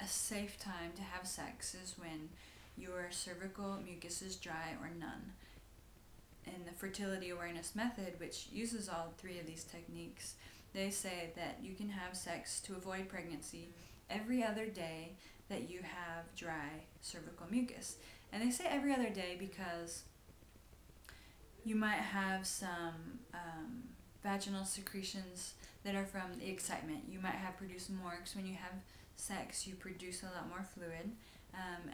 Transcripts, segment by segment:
a safe time to have sex is when your cervical mucus is dry or none. In the Fertility Awareness method, which uses all three of these techniques, they say that you can have sex to avoid pregnancy every other day that you have dry cervical mucus. And they say every other day because you might have some vaginal secretions that are from the excitement. You might have produced more, because when you have sex, you produce a lot more fluid.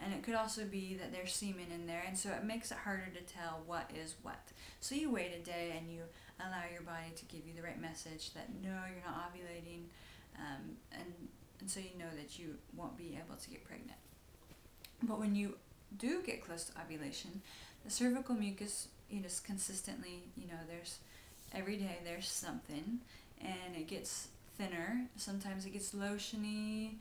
And it could also be that there's semen in there, and so it makes it harder to tell what is what. So you wait a day and you allow your body to give you the right message that no, you're not ovulating, and so you know that you won't be able to get pregnant. But when you do get close to ovulation, the cervical mucus, just consistently, there's every day there's something, and it gets thinner. Sometimes it gets lotiony,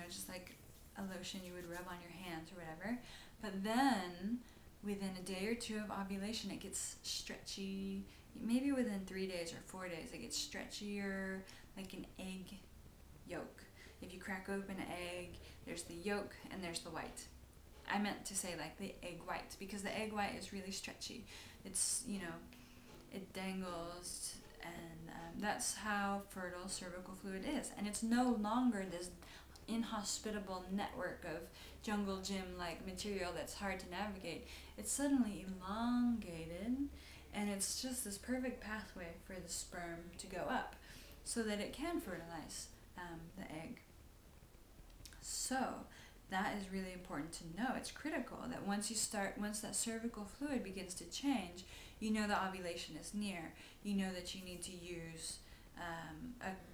just like a lotion you would rub on your hands or whatever. But then within a day or two of ovulation, it gets stretchy. Maybe within 3 days or 4 days, it gets stretchier, like an egg yolk. If you crack open an egg, there's the yolk and there's the white. I meant to say like the egg white, because the egg white is really stretchy. It's, it dangles, and that's how fertile cervical fluid is. And it's no longer this inhospitable network of jungle gym-like material that's hard to navigate. It's suddenly elongated, and it's just this perfect pathway for the sperm to go up so that it can fertilize the egg. So that is really important to know. It's critical that once that cervical fluid begins to change, you know the ovulation is near. You know that you need to use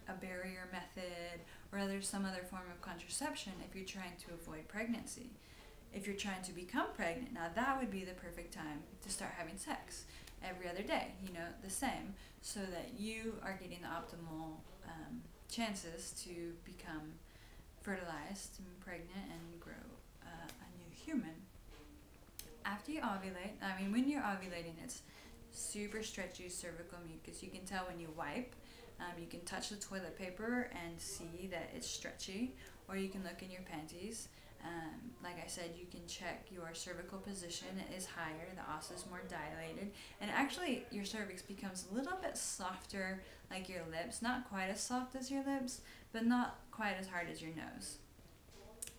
a barrier method or some other form of contraception if you're trying to avoid pregnancy. If you're trying to become pregnant, now that would be the perfect time to start having sex every other day, the same, so that you are getting the optimal chances to become fertilized and pregnant and grow a new human. After you ovulate, when you're ovulating, it's super stretchy cervical mucus. You can tell when you wipe. You can touch the toilet paper and see that it's stretchy, or you can look in your panties. Like I said, you can check your cervical position. It is higher, the os is more dilated, and actually your cervix becomes a little bit softer, like your lips. Not quite as soft as your lips, but not quite as hard as your nose.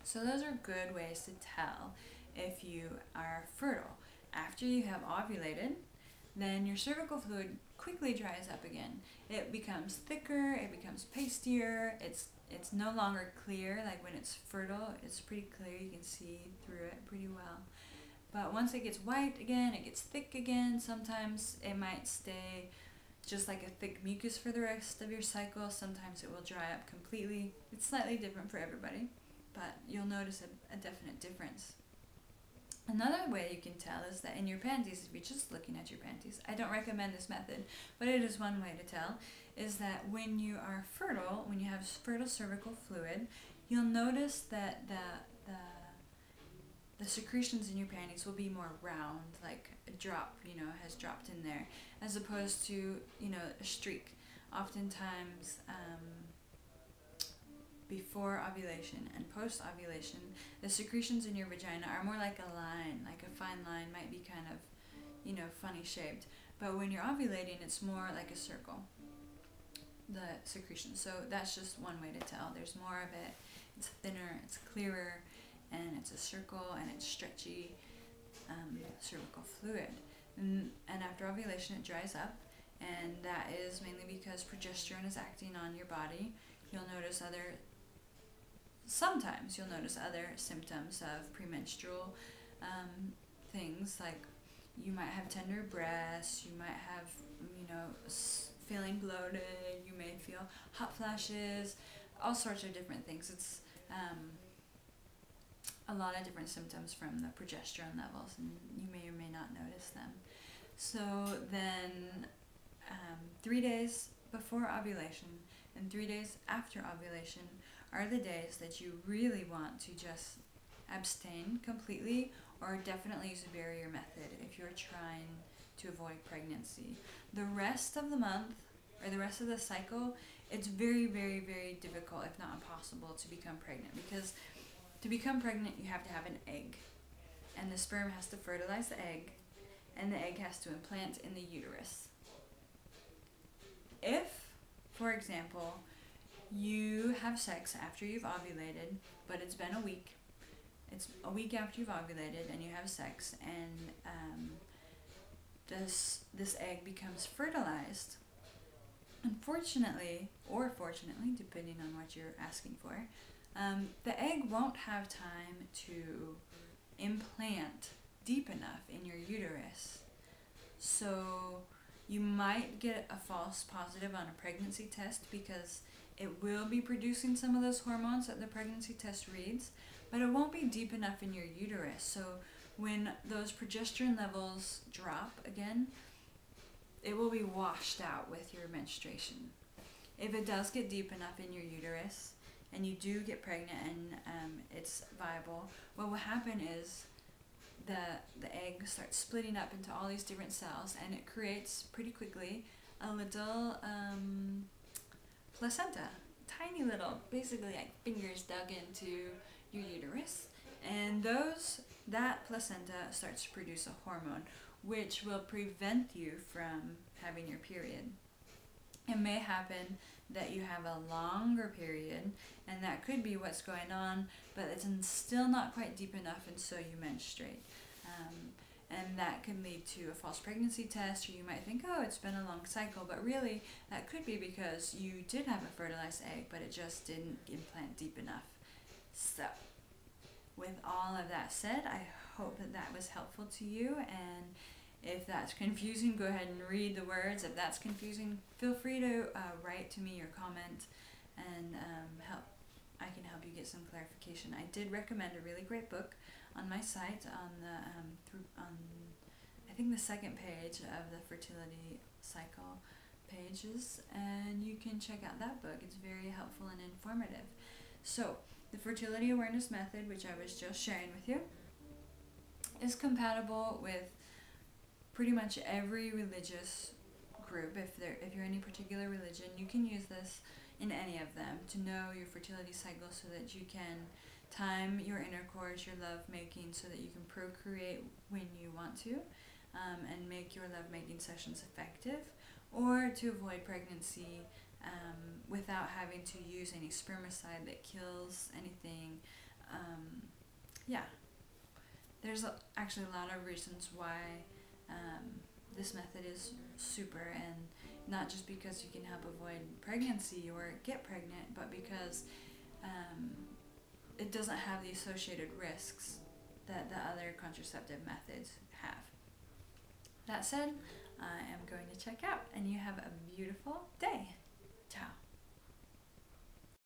So those are good ways to tell if you are fertile. After you have ovulated, then your cervical fluid quickly dries up again. It becomes thicker, it becomes pastier, it's no longer clear. Like when it's fertile, it's pretty clear, you can see through it pretty well. But once it gets white again, it gets thick again. Sometimes it might stay just like a thick mucus for the rest of your cycle. Sometimes it will dry up completely. It's slightly different for everybody, but you'll notice a definite difference. Another way you can tell is that in your panties, if you're just looking at your panties, I don't recommend this method, but it is one way to tell, is that when you are fertile, when you have fertile cervical fluid, you'll notice that the secretions in your panties will be more round, like a drop, has dropped in there, as opposed to, a streak. Oftentimes, before ovulation and post-ovulation, the secretions in your vagina are more like a line, like a fine line, might be kind of, funny shaped. But when you're ovulating, it's more like a circle, the secretion. So that's just one way to tell. There's more of it. It's thinner, it's clearer, and it's a circle, and it's stretchy cervical fluid. And after ovulation, it dries up, and that is mainly because progesterone is acting on your body. Sometimes you'll notice other symptoms of premenstrual things, like you might have tender breasts, you might have, feeling bloated, you may feel hot flashes, all sorts of different things. It's a lot of different symptoms from the progesterone levels, and you may or may not notice them. So then 3 days before ovulation and 3 days after ovulation are the days that you really want to just abstain completely, or definitely use a barrier method if you're trying to avoid pregnancy. The rest of the month, or the rest of the cycle, it's very, very, very difficult, if not impossible, to become pregnant, because to become pregnant you have to have an egg, and the sperm has to fertilize the egg, and the egg has to implant in the uterus. If, for example, you have sex after you've ovulated, but it's been a week, it's a week after you've ovulated and you have sex, and this egg becomes fertilized, unfortunately, or fortunately, depending on what you're asking for, the egg won't have time to implant deep enough in your uterus. So you might get a false positive on a pregnancy test, because it will be producing some of those hormones that the pregnancy test reads, but it won't be deep enough in your uterus. So when those progesterone levels drop again, it will be washed out with your menstruation. If it does get deep enough in your uterus and you do get pregnant and it's viable, what will happen is the egg starts splitting up into all these different cells, and it creates pretty quickly a little placenta, tiny little, basically like fingers dug into your uterus, and that placenta starts to produce a hormone which will prevent you from having your period. It may happen that you have a longer period, and that could be what's going on, but it's still not quite deep enough, and so you menstruate. And that can lead to a false pregnancy test, or you might think, oh, it's been a long cycle, but really that could be because you did have a fertilized egg, but it just didn't implant deep enough. So, with all of that said, I hope that was helpful to you, and if that's confusing, go ahead and read the words. If that's confusing, feel free to write to me or comment, and I can help you get some clarification. I did recommend a really great book on my site on I think the second page of the fertility cycle pages, and you can check out that book. It's very helpful and informative. So the Fertility Awareness method, which I was just sharing with you, is compatible with pretty much every religious group. If you're any particular religion, you can use this in any of them to know your fertility cycle, so that you can time your intercourse, your love making, so that you can procreate when you want to, and make your love making sessions effective, or to avoid pregnancy without having to use any spermicide that kills anything. There's actually a lot of reasons why this method is super, and not just because you can help avoid pregnancy or get pregnant, but because it doesn't have the associated risks that the other contraceptive methods have. That said, I am going to check out, and you have a beautiful day.